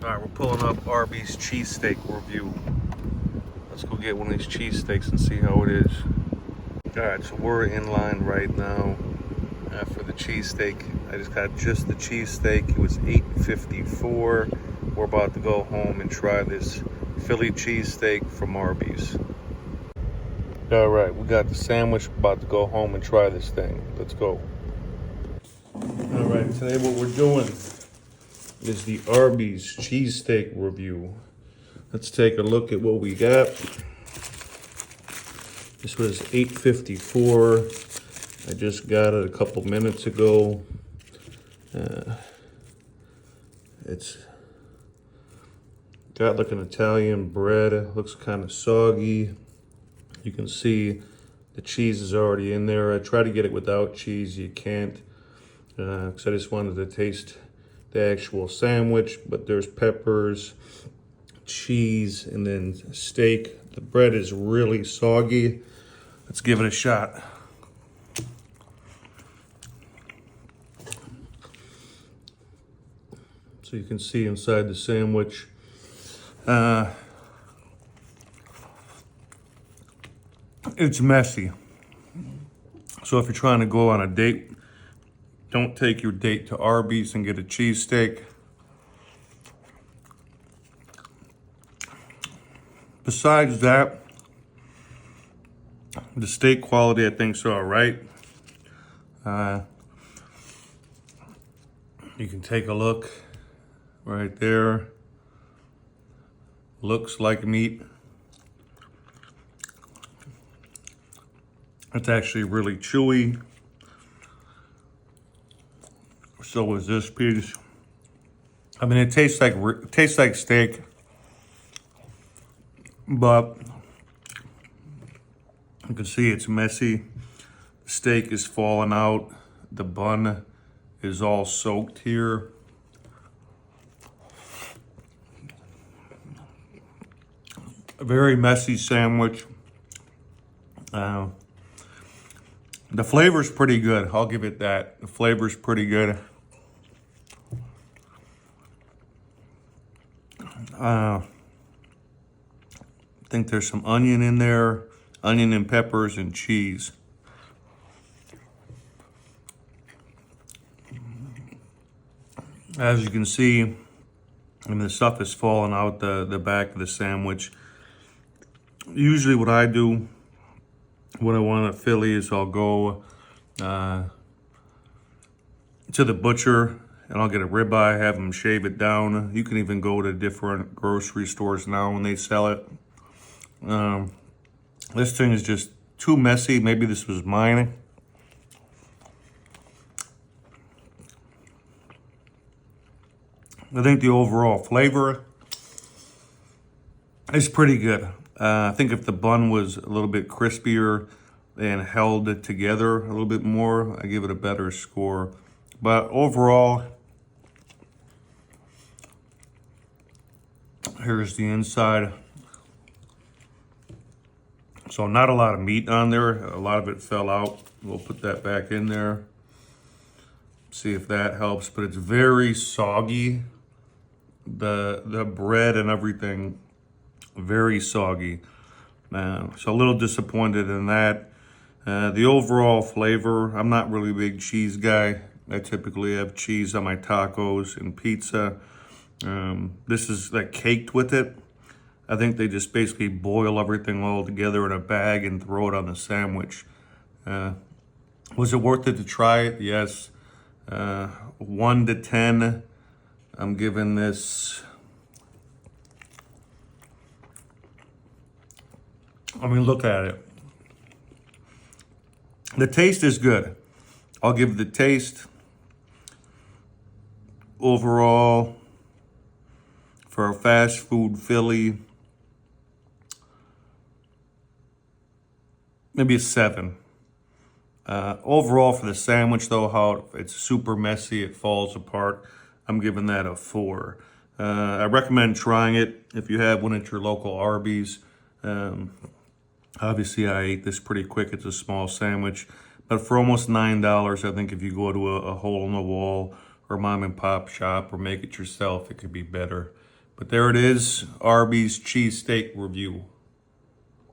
All right, we're pulling up Arby's cheesesteak review. Let's go get one of these cheesesteaks and see how it is. All right, so we're in line right now for the cheesesteak. I just got the cheesesteak. It was $8.54. We're about to go home and try this Philly cheesesteak from Arby's. All right, we got the sandwich. About to go home and try this thing. Let's go. All right, today what we're doing is the Arby's cheesesteak review. Let's take a look at what we got. This was $8.54. I just got it a couple minutes ago. It's got like an Italian bread. It looks kind of soggy. You can see the cheese is already in there. I tried to get it without cheese. You can't, because I just wanted to taste the actual sandwich, but there's peppers, cheese, and then steak. The bread is really soggy. Let's give it a shot. So you can see inside the sandwich. It's messy. So if you're trying to go on a date, don't take your date to Arby's and get a cheesesteak. Besides that, the steak quality I think is all right. You can take a look right there. Looks like meat. It's actually really chewy. So is this piece. I mean, it tastes like steak, but you can see it's messy. The steak is falling out. The bun is all soaked here. A very messy sandwich. The flavor's pretty good. I'll give it that. The flavor's pretty good. I think there's some onion in there, onion and peppers and cheese. As you can see, I mean, the stuff is falling out the back of the sandwich. Usually what I do when I want a Philly is I'll go to the butcher and I'll get a ribeye, have them shave it down. You can even go to different grocery stores now when they sell it. This thing is just too messy. Maybe this was mine. I think the overall flavor is pretty good. I think if the bun was a little bit crispier and held it together a little bit more, I give it a better score. But overall, here's the inside. So not a lot of meat on there. A lot of it fell out. We'll put that back in there. See if that helps. But it's very soggy. The bread and everything, very soggy. So a little disappointed in that. The overall flavor, I'm not really a big cheese guy. I typically have cheese on my tacos and pizza. This is like caked with it. I think they just basically boil everything all together in a bag and throw it on the sandwich. Was it worth it to try it? Yes. 1 to 10, I'm giving this, I mean, look at it. The taste is good. I'll give the taste overall for a fast food Philly, maybe a 7. Overall for the sandwich though, how it's super messy, it falls apart, I'm giving that a 4. I recommend trying it if you have one at your local Arby's. Obviously, I ate this pretty quick. It's a small sandwich. But for almost $9, I think if you go to a hole in the wall or mom and pop shop or make it yourself, it could be better. But there it is, Arby's cheesesteak review.